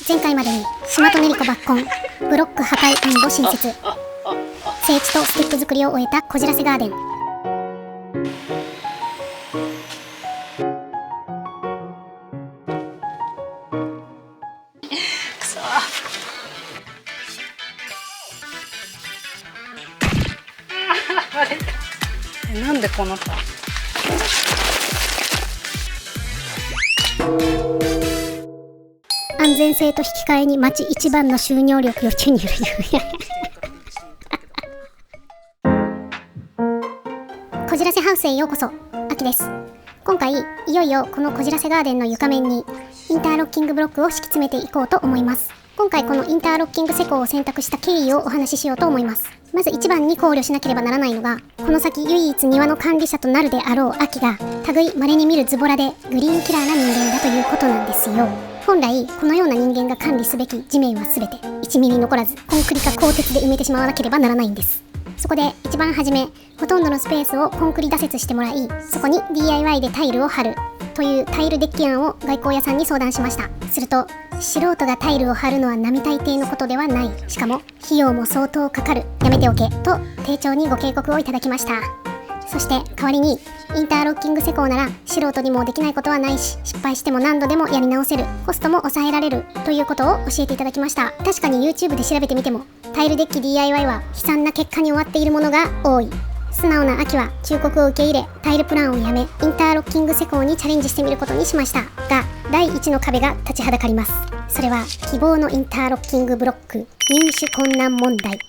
前回までに島とネリコ抜根、ブロック破壊&新設、整地とステップ作りを終えたこじらせガーデン。くそ割れた。なんでこうなった？安全性と引き換えに町一番の収入力よ注入こじらせハウスへようこそ。秋です。今回いよいよこのこじらせガーデンの床面にインターロッキングブロックを敷き詰めていこうと思います。今回このインターロッキング施工を選択した経緯をお話ししようと思います。まず一番に考慮しなければならないのが、この先唯一庭の管理者となるであろう秋が類稀に見るズボラでグリーンキラーな人間だということなんですよ。本来このような人間が管理すべき地面は全て1ミリ残らずコンクリか鋼鉄で埋めてしまわなければならないんです。そこで一番初めほとんどのスペースをコンクリ打設してもらい、そこに DIY でタイルを貼るというタイルデッキ案を外交屋さんに相談しました。すると、素人がタイルを貼るのは並大抵のことではない、しかも費用も相当かかる、やめておけと丁重にご警告をいただきました。そして代わりにインターロッキング施工なら素人にもできないことはないし、失敗しても何度でもやり直せる、コストも抑えられるということを教えていただきました。確かに YouTube で調べてみてもタイルデッキ DIY は悲惨な結果に終わっているものが多い。素直な秋は忠告を受け入れ、タイルプランをやめインターロッキング施工にチャレンジしてみることにしましたが、第一の壁が立ちはだかります。それは希望のインターロッキングブロック入手困難問題。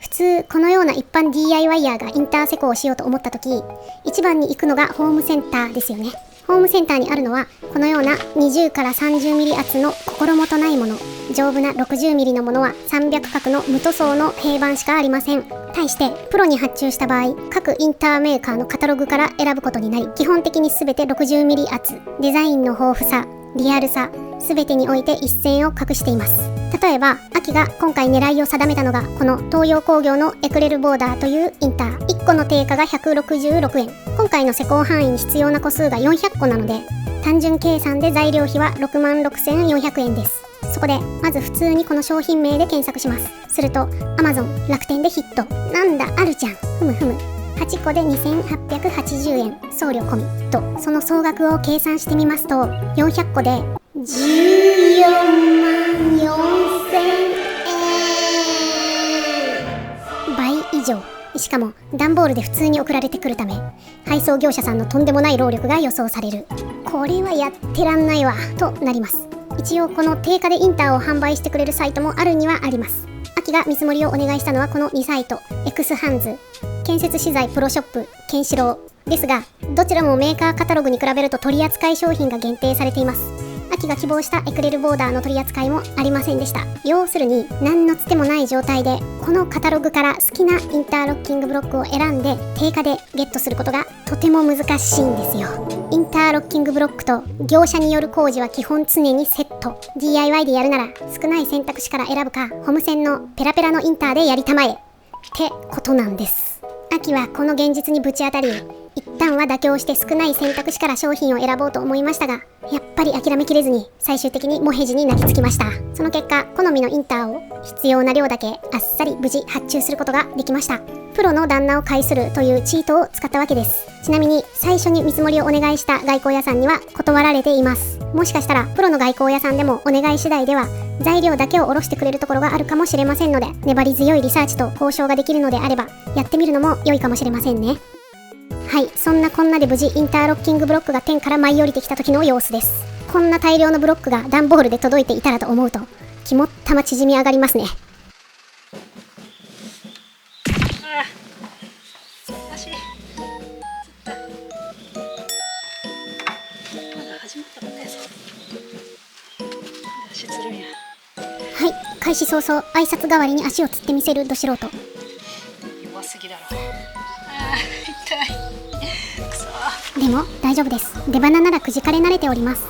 普通このような一般 DIYer がインター施工をしようと思った時、一番に行くのがホームセンターですよね。ホームセンターにあるのはこのような20から30ミリ厚の心もとないもの、丈夫な60ミリのものは300角の無塗装の平板しかありません。対してプロに発注した場合、各インターメーカーのカタログから選ぶことになり、基本的に全て60ミリ厚、デザインの豊富さ、リアルさ、全てにおいて一線を画しています。例えば秋が今回狙いを定めたのがこの東洋工業のエクレルボーダーというインター。1個の定価が166円。今回の施工範囲に必要な個数が400個なので、単純計算で材料費は66,400円です。そこでまず普通にこの商品名で検索します。すると Amazon、楽天でヒット。なんだあるじゃん、ふむふむ。8個で2880円、送料込みと、その総額を計算してみますと400個で14万4000円、倍以上。しかも段ボールで普通に送られてくるため、配送業者さんのとんでもない労力が予想される。これはやってらんないわとなります。一応この定価でインターを販売してくれるサイトもあるにはあります。秋が見積もりをお願いしたのはこの2サイト、エクスハンズ、建設資材プロショップ、ケンシロウですが、どちらもメーカーカタログに比べると取扱い商品が限定されています。秋が希望したエクレルボーダーの取り扱いもありませんでした。要するに何のつてもない状態でこのカタログから好きなインターロッキングブロックを選んで定価でゲットすることがとても難しいんですよ。インターロッキングブロックと業者による工事は基本常にセット。 DIY でやるなら少ない選択肢から選ぶか、ホムセンのペラペラのインターでやりたまえってことなんです。秋はこの現実にぶち当たり、一旦は妥協して少ない選択肢から商品を選ぼうと思いましたが、やっぱり諦めきれずに最終的にモヘジに泣きつきました。その結果、好みのインターを必要な量だけあっさり無事発注することができました。プロの旦那を介するというチートを使ったわけです。ちなみに最初に見積もりをお願いした外交屋さんには断られています。もしかしたらプロの外交屋さんでもお願い次第では材料だけを下ろしてくれるところがあるかもしれませんので、粘り強いリサーチと交渉ができるのであればやってみるのも良いかもしれませんね。はい、そんなこんなで無事インターロッキングブロックが天から舞い降りてきた時の様子です。こんな大量のブロックが段ボールで届いていたらと思うと肝っ玉縮み上がりますね。足まだ始まったばっかりやぞ。足つるんや。はい、開始早々挨拶代わりに足をつってみせるど素人。弱すぎだろ。痛い。くそ。でも大丈夫です。出花ならくじかれ慣れております。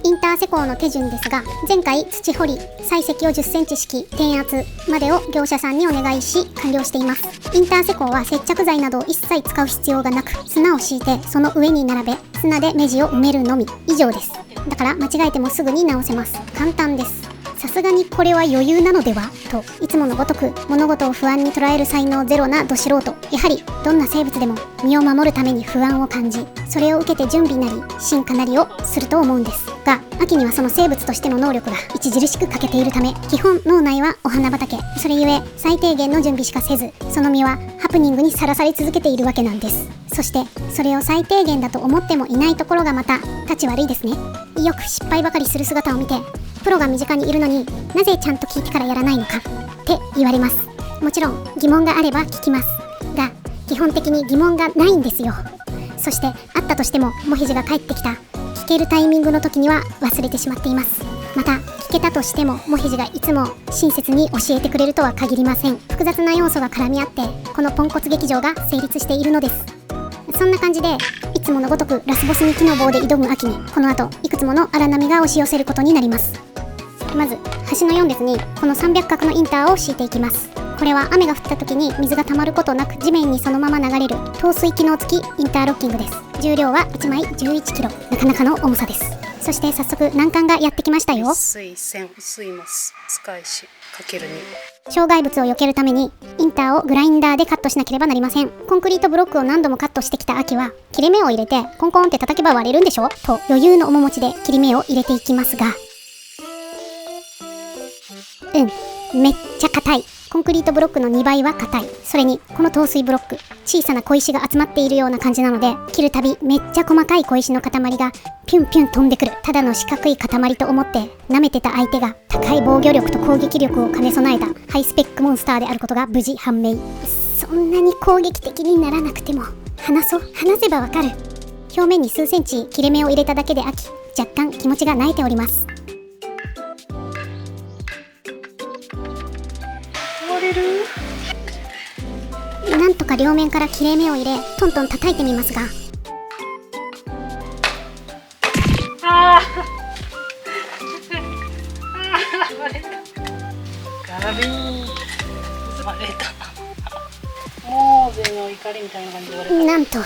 インターー施工の手順ですが、前回土掘り、砕石を10センチ敷き、転圧までを業者さんにお願いし完了しています。インター施工は接着剤などを一切使う必要がなく、砂を敷いてその上に並べ、砂で目地を埋めるのみ、以上です。だから間違えてもすぐに直せます。簡単です。さすがにこれは余裕なのではと、いつものごとく物事を不安に捉える才能ゼロなど素人。やはりどんな生物でも身を守るために不安を感じ、それを受けて準備なり進化なりをすると思うんですが、秋にはその生物としての能力が著しく欠けているため、基本脳内はお花畑。それゆえ最低限の準備しかせず、その身はハプニングにさらされ続けているわけなんです。そしてそれを最低限だと思ってもいないところがまた立ち悪いですね。よく失敗ばかりする姿を見て、プロが身近にいるのになぜちゃんと聞いてからやらないのかって言われます。もちろん疑問があれば聞きますが、基本的に疑問がないんですよ。そしてあったとしても、もひじが帰ってきた聞けるタイミングの時には忘れてしまっています。また聞けたとしても、もひじがいつも親切に教えてくれるとは限りません。複雑な要素が絡み合って、このポンコツ劇場が成立しているのです。そんな感じでいつものごとくラスボスに木の棒で挑む秋に、この後いくつもの荒波が押し寄せることになります。まず端の4列にこの300角のインターを敷いていきます。これは雨が降った時に水が溜まることなく地面にそのまま流れる透水機能付きインターロッキングです。重量は1枚11キロ、なかなかの重さです。そして早速難関がやってきましたよ。水線水ます。使いしかける2。障害物を避けるためにインターをグラインダーでカットしなければなりません。コンクリートブロックを何度もカットしてきた秋は、切れ目を入れてコンコンって叩けば割れるんでしょと余裕の面持ちで切り目を入れていきますが、めっちゃ硬い。コンクリートブロックの2倍は硬い。それにこの透水ブロック、小さな小石が集まっているような感じなので、切るたびめっちゃ細かい小石の塊がピュンピュン飛んでくる。ただの四角い塊と思って舐めてた相手が、高い防御力と攻撃力を兼ね備えたハイスペックモンスターであることが無事判明。そんなに攻撃的にならなくても話せばわかる。表面に数センチ切れ目を入れただけで秋、若干気持ちが慣れております。なんとか両面から切れ目を入れ、トントン叩いてみますが、割れた。ガビーン割れた。モーゼの怒りみたいな感じで割れた。なんと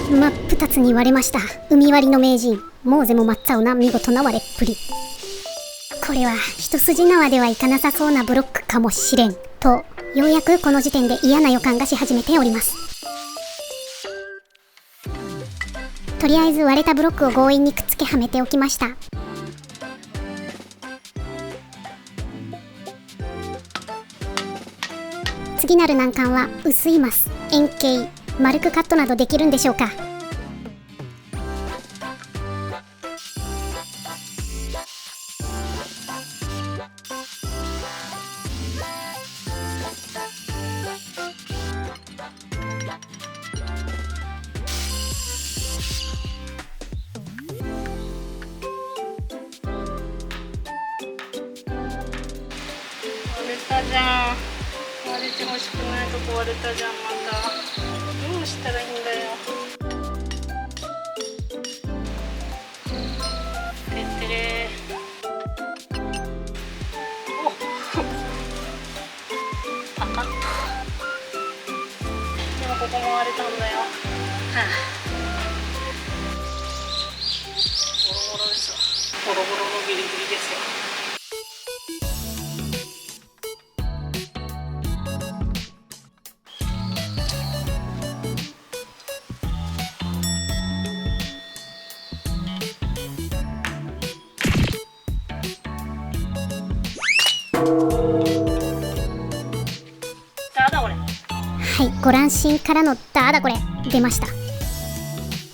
真っ二つに割れました。海割りの名人モーゼも真っ青な見事な割れっぷり。これは一筋縄ではいかなさそうなブロックかもしれんと、ようやくこの時点で嫌な予感がし始めております。とりあえず割れたブロックを強引にくっつけはめておきました。次なる難関は薄いマス、円形、丸くカットなどできるんでしょうか。割れたじゃん。割れてほしくないとこ割れたじゃん。またどうしたらいいんだよ。てってれー。おっパカッと。でもここも割れたんだよ。はあ、ボロボロですよ。ボロボロのギリギリですよ。はい、ご乱心からのダーだこれ出ました。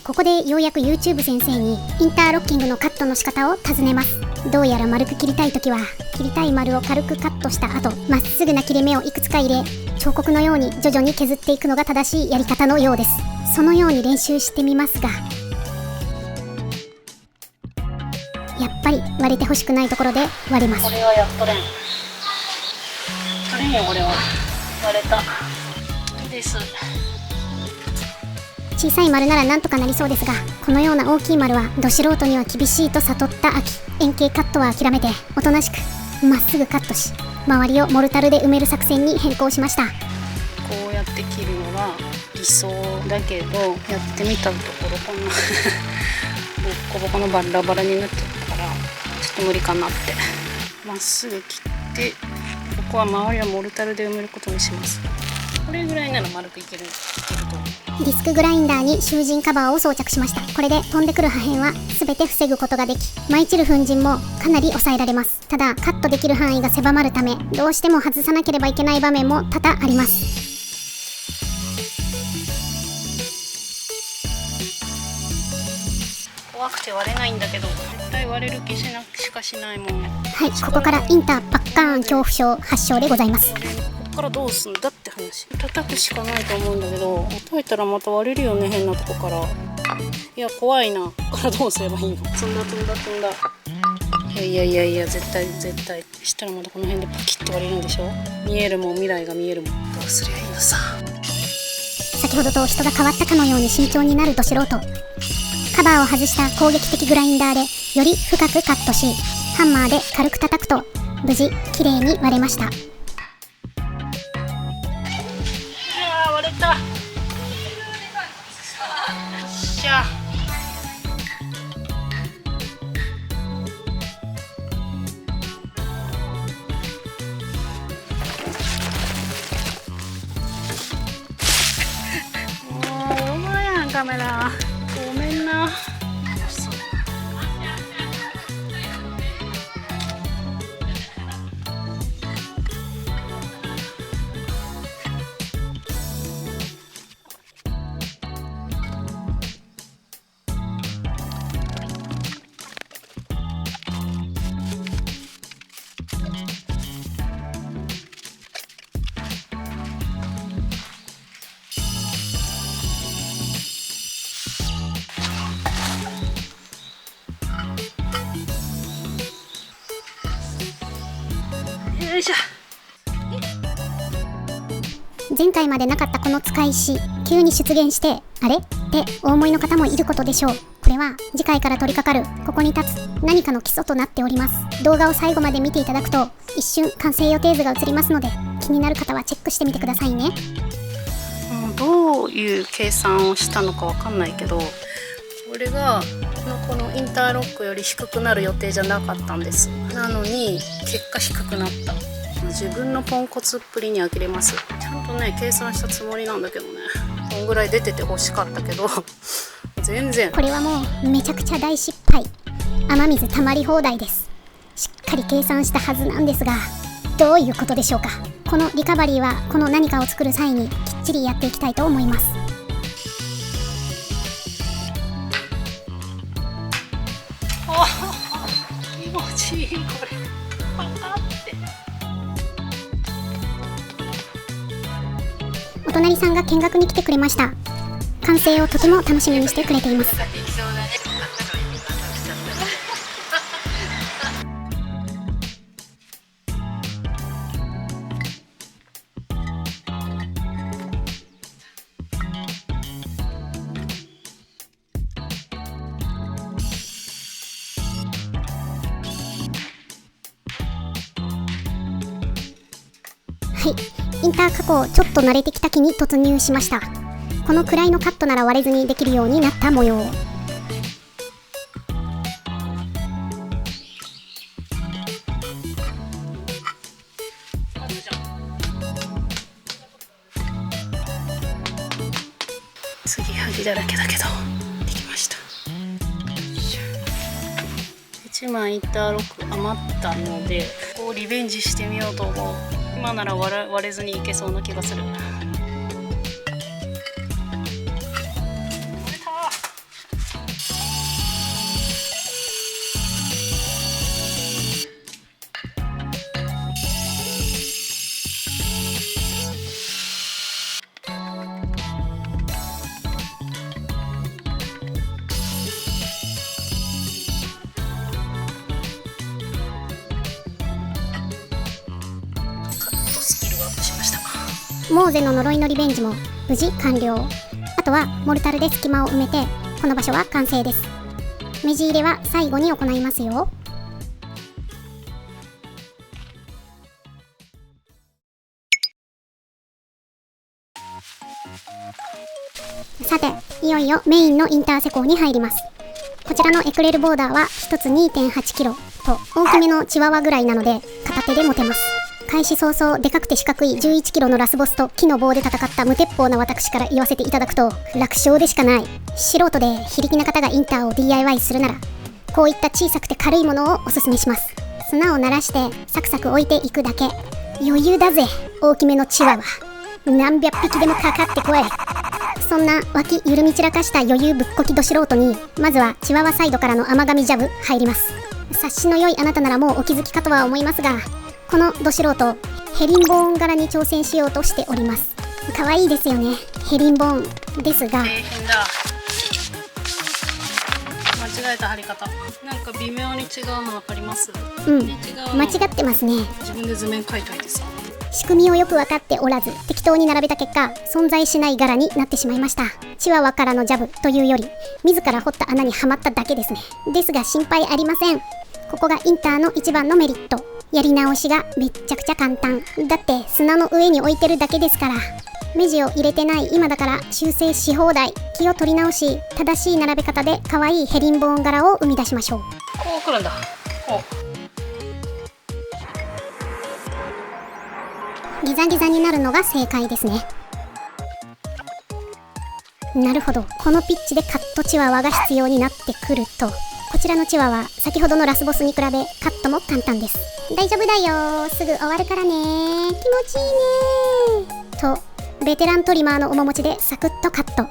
ここでようやく YouTube 先生にインターロッキングのカットの仕方を尋ねます。どうやら丸く切りたいときは、切りたい丸を軽くカットした後、まっすぐな切れ目をいくつか入れ、彫刻のように徐々に削っていくのが正しいやり方のようです。そのように練習してみますが、やっぱり割れてほしくないところで割れます。これはやっとれん。取れんよこれは。割れたです。小さい丸ならなんとかなりそうですが、このような大きい丸はど素人には厳しいと悟った秋、円形カットは諦めておとなしくまっすぐカットし、周りをモルタルで埋める作戦に変更しました。こうやって切るのが理想だけど、やってみたところこんなボッコボコのバラバラになっちゃったから、ちょっと無理かなって。まっすぐ切って、ここは周りはモルタルで埋めることにします。これぐらいなら丸くいけると。ディスクグラインダーに囚人カバーを装着しました。これで飛んでくる破片は全て防ぐことができ、舞い散る粉塵もかなり抑えられます。ただカットできる範囲が狭まるため、どうしても外さなければいけない場面も多々あります。怖くて割れないんだけど、絶対割れる気しかしないもん。はい、ここからインターパッカーン恐怖症発症でございます。こっからどうすんだって話。叩くしかないと思うんだけど、叩いたらまた割れるよね、変なとこから。いや怖いな。ここからどうすればいいの。飛んだ。いや絶対したらまたこの辺でパキッと割れるんでしょ。見えるもん、未来が見えるもん。どうすりゃいいのさ。先ほどと人が変わったかのように慎重になるど素人。カバーを外した攻撃的グラインダーでより深くカットし、ハンマーで軽く叩くと無事きれいに割れました。割れた。よっしゃ。もううまいやんカメラ。ごめんな。よいしょ。前回までなかったこの使い石、急に出現してあれってお思いの方もいることでしょう。これは次回から取り掛かるここに立つ何かの基礎となっております。動画を最後まで見ていただくと一瞬完成予定図が映りますので、気になる方はチェックしてみてくださいね。どういう計算をしたのかわかんないけど、俺がこのインターロックより低くなる予定じゃなかったんです。なのに結果低くなった。自分のポンコツっぷりに呆れます。ちゃんとね計算したつもりなんだけどね、こんぐらい出てて欲しかったけど全然。これはもうめちゃくちゃ大失敗。雨水たまり放題です。しっかり計算したはずなんですが、どういうことでしょうか。このリカバリーはこの何かを作る際にきっちりやっていきたいと思います。気持ちいいこれ。パカってお隣さんが見学に来てくれました。完成をとても楽しみにしてくれています。はい、インター加工ちょっと慣れてきた期に突入しました。このくらいのカットなら割れずにできるようになった模様。継ぎはぎだらけだけどできました。1枚インターロック余ったので、ここをリベンジしてみようと思う。今なら割れずにいけそうな気がする。スキルがアップしました。モーゼの呪いのリベンジも無事完了。あとはモルタルで隙間を埋めて、この場所は完成です。目地入れは最後に行いますよ。さて、いよいよメインのインター施工に入ります。こちらのエクレルボーダーは1つ 2.8 キロと大きめのチワワぐらいなので片手で持てます。開始早々でかくて四角い11キロのラスボスと木の棒で戦った無鉄砲な私から言わせていただくと、楽勝でしかない。素人で非力な方がインターを DIY するなら、こういった小さくて軽いものをおすすめします。砂を鳴らしてサクサク置いていくだけ。余裕だぜ、大きめのチワワ。何百匹でもかかってこい。そんな脇緩み散らかした余裕ぶっこきど素人に、まずはチワワサイドからの甘噛みジャブ入ります。察しの良いあなたならもうお気づきかとは思いますが、このど素人、ヘリンボーン柄に挑戦しようとしております。可愛いですよね、ヘリンボーンですが。大変だ。間違えた貼り方。なんか微妙に違うの分かります？間違ってますね。自分で図面描いといてさ。仕組みをよく分かっておらず、適当に並べた結果、存在しない柄になってしまいました。チワワからのジャブというより、自ら掘った穴にはまっただけですね。ですが心配ありません。ここがインターの一番のメリット。やり直しがめっちゃくちゃ簡単。だって砂の上に置いてるだけですから。目地を入れてない今だから修正し放題。気を取り直し、正しい並べ方で可愛いヘリンボーン柄を生み出しましょう。こう来るんだ。こうギザギザになるのが正解ですね。なるほど、このピッチでカットチワワが必要になってくると、こちらのチワワ、先ほどのラスボスに比べカットも簡単です。大丈夫だよ、すぐ終わるからね、気持ちいいねとベテラントリマーの面持ちでサクッとカット。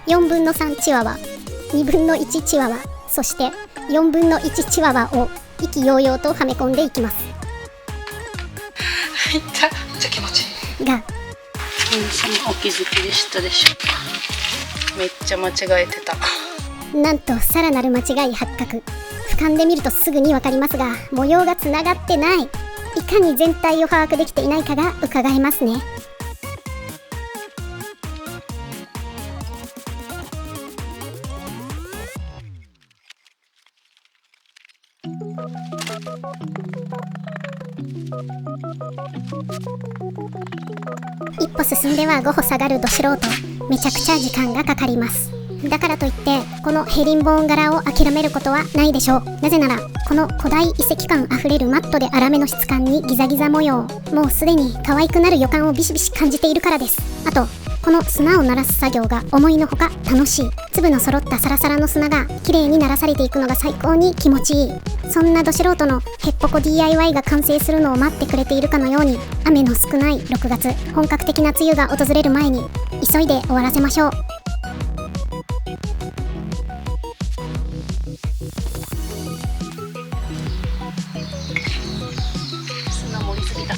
4分の3チワワ、2分の1チワワ、そして4分の1チワワを意気揚々とはめ込んでいきます。いった、めっちゃ気持ちいいが、皆さんお気づきでしたでしょうか。めっちゃ間違えてた。なんとさらなる間違い発覚。俯瞰で見るとすぐにわかりますが、模様がつながってない。いかに全体を把握できていないかが伺えますね。一歩進んでは5歩下がるど素人、めちゃくちゃ時間がかかります。だからといってこのヘリンボーン柄を諦めることはないでしょう。なぜならこの古代遺跡感あふれるマットで粗めの質感にギザギザ模様、もうすでに可愛くなる予感をビシビシ感じているからです。あとこの砂を鳴らす作業が思いのほか楽しい。粒の揃ったサラサラの砂が綺麗に鳴らされていくのが最高に気持ちいい。そんなど素人のへっぽこ DIY が完成するのを待ってくれているかのように、雨の少ない6月、本格的な梅雨が訪れる前に急いで終わらせましょう。砂盛りすぎた。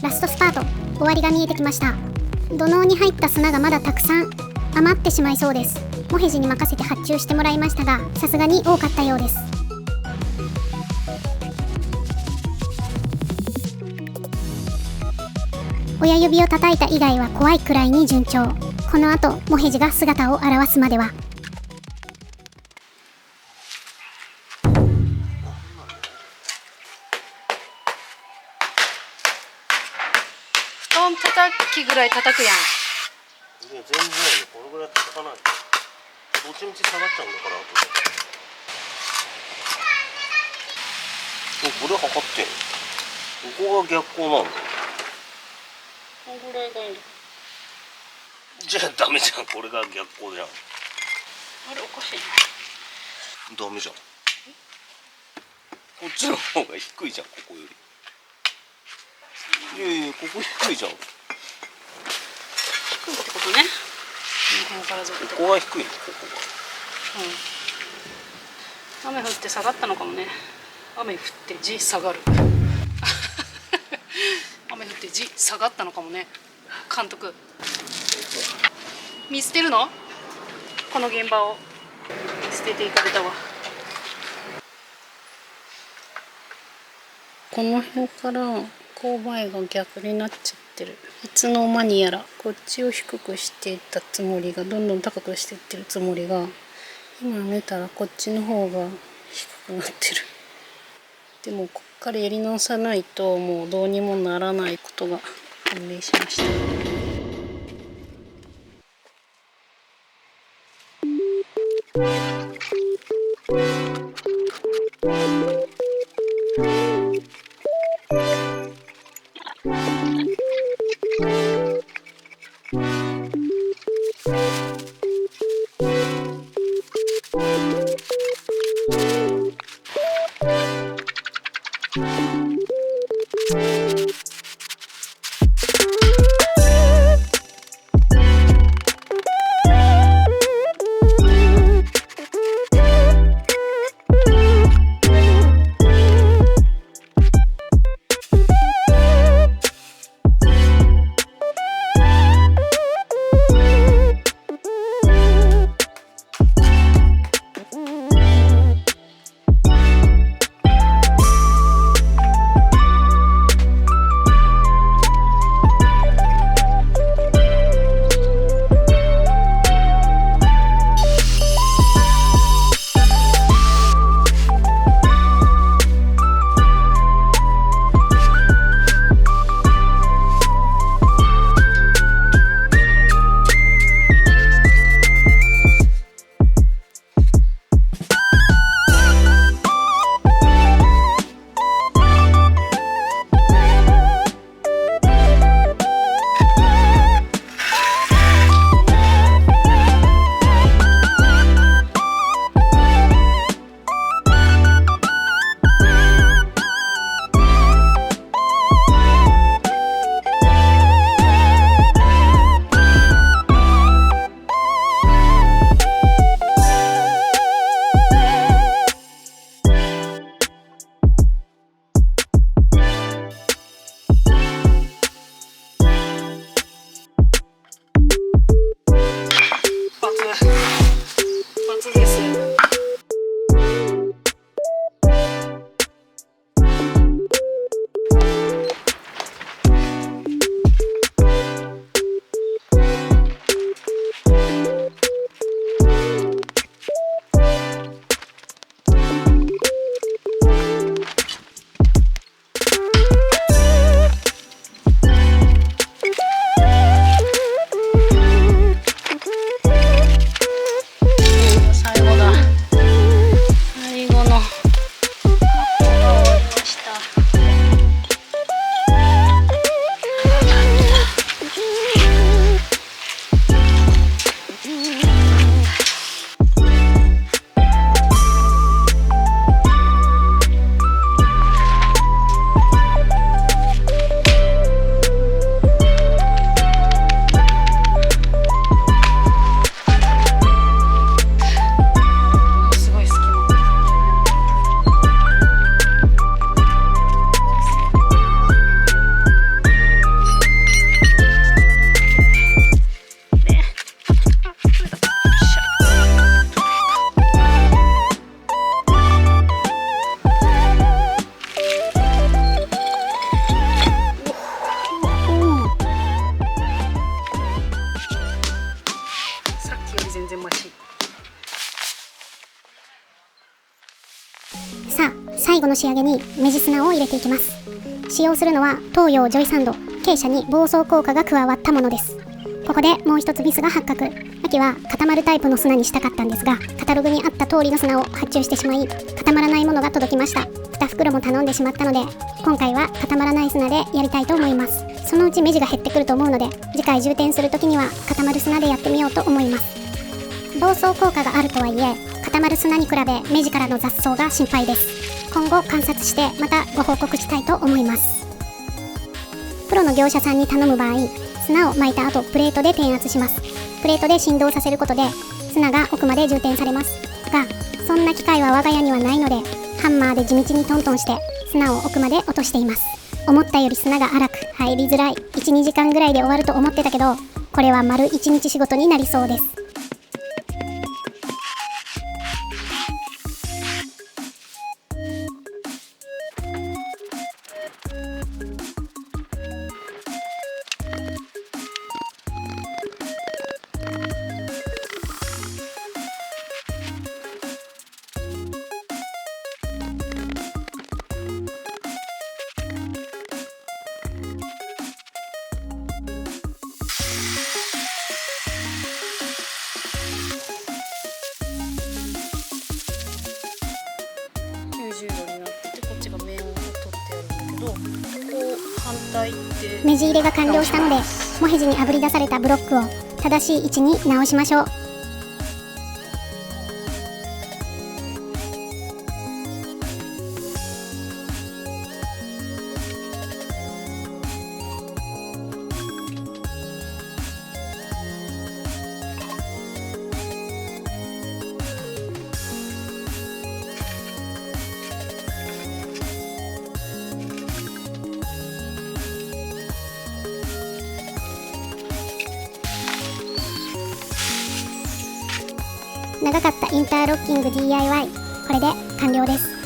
ラストスパート、終わりが見えてきました。土のうに入った砂がまだたくさん余ってしまいそうです。モヘジに任せて発注してもらいましたが、さすがに多かったようです。親指を叩いた以外は怖いくらいに順調。この後モヘジが姿を現すまでは。布団叩きぐらい叩くやん。いや全然これぐらい叩かないとどっちみち下がっちゃうんだから。これ測ってんここが逆光なんだよ。このぐらいがいいんだ。じゃあダメじゃん。これが逆光じゃん。あれおかしいな。ダメじゃん。こっちの方が低いじゃん、ここより。いやいや、ここ低いじゃん。低いってことね。この辺からずっと。ここが低いの、ここうん。雨降って下がったのかもね。雨降って地下がる。雨降って地下がったのかもね。監督。見捨てるの？この現場を捨てていかれたわ。この辺から勾配が逆になっちゃってる。いつの間にやらこっちを低くしていったつもりがどんどん高くしていってるつもりが、今見たらこっちの方が低くなってる。でもこっからやり直さないともうどうにもならないことが判明しました。最後の仕上げに目地砂を入れていきます。使用するのは東洋ジョイサンド、傾斜に防草効果が加わったものです。ここでもう一つミスが発覚。アキは固まるタイプの砂にしたかったんですが、カタログにあった通りの砂を発注してしまい、固まらないものが届きました。2袋も頼んでしまったので、今回は固まらない砂でやりたいと思います。そのうち目地が減ってくると思うので、次回充填するときには固まる砂でやってみようと思います。防草効果があるとはいえ、固まる砂に比べ目地からの雑草が心配です。今後観察してまたご報告したいと思います。プロの業者さんに頼む場合、砂を巻いた後プレートで転圧します。プレートで振動させることで砂が奥まで充填されますが、そんな機械は我が家にはないので、ハンマーで地道にトントンして砂を奥まで落としています。思ったより砂が粗く入りづらい。 1,2 時間ぐらいで終わると思ってたけど、これは丸1日仕事になりそうです。90度になってて、こっちが面を取ってやるんだけど、こう反対って目地入れが完了したので、モヘジにあぶり出されたブロックを正しい位置に直しましょう。長かったインターロッキング DIY、 これで完了です。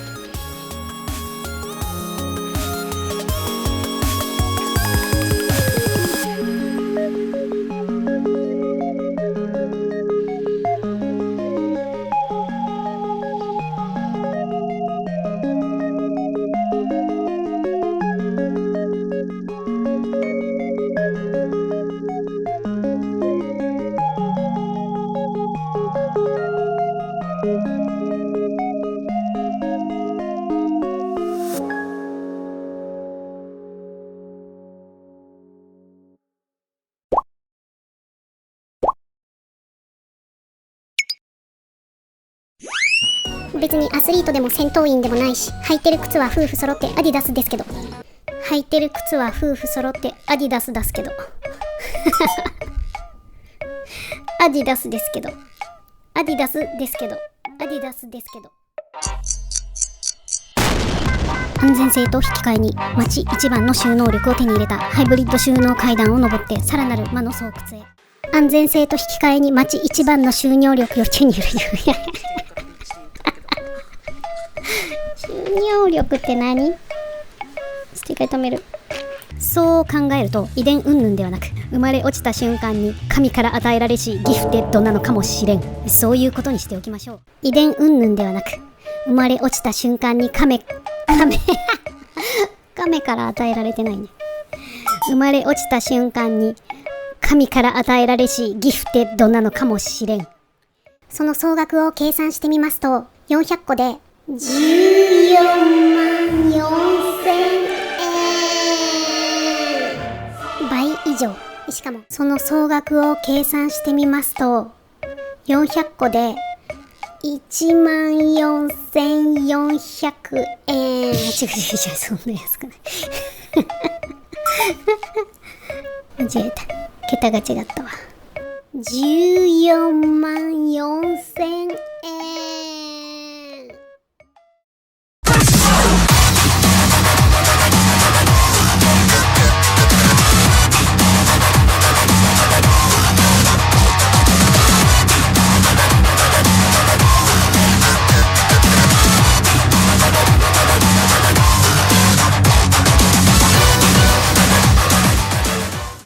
別にアスリートでも戦闘員でもないし、履いてる靴は夫婦揃ってアディダスですけど、履いてる靴は夫婦揃ってアディダスですけどアディダスですけど、アディダスですけど、アディダスですけど。安全性と引き換えに街一番の収納力を手に入れたハイブリッド収納階段を登って、さらなる魔の巣窟へ。安全性と引き換えに街一番の収納力を手に入れる収納力って何？ちょっと一回止める。そう考えると、遺伝云々ではなく、生まれ落ちた瞬間に神から与えられしギフテッドなのかもしれん。そういうことにしておきましょう。遺伝云々ではなく、生まれ落ちた瞬間に亀から与えられてないね。生まれ落ちた瞬間に神から与えられしギフテッドなのかもしれん。その総額を計算してみますと、400個で14万4000円、倍以上。しかもその総額を計算してみますと、400個で1万4400円。違う、そんな安くない間違えた、桁が違ったわ。14万4000円。